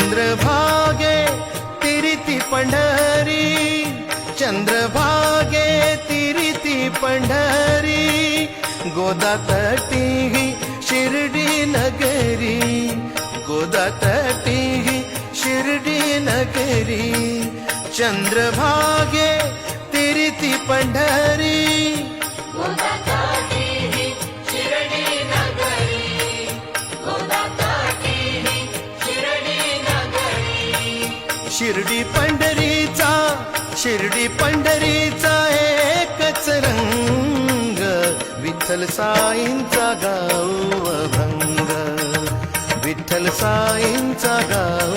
चंद्रभागे तिरिती पंढरी, चंद्रभागे तिरिती पंढरी, गोदातटी शिर्डी नगरी, गोदातटी शिर्डी नगरी, चंद्रभागे तिरिती पंढरी, शिर्डी पंढरीचा, शिर्डी पंढरीचा एकच रंग, विठ्ठल साईंचा गाऊ अभंग, विठ्ठल साईंचा गाऊ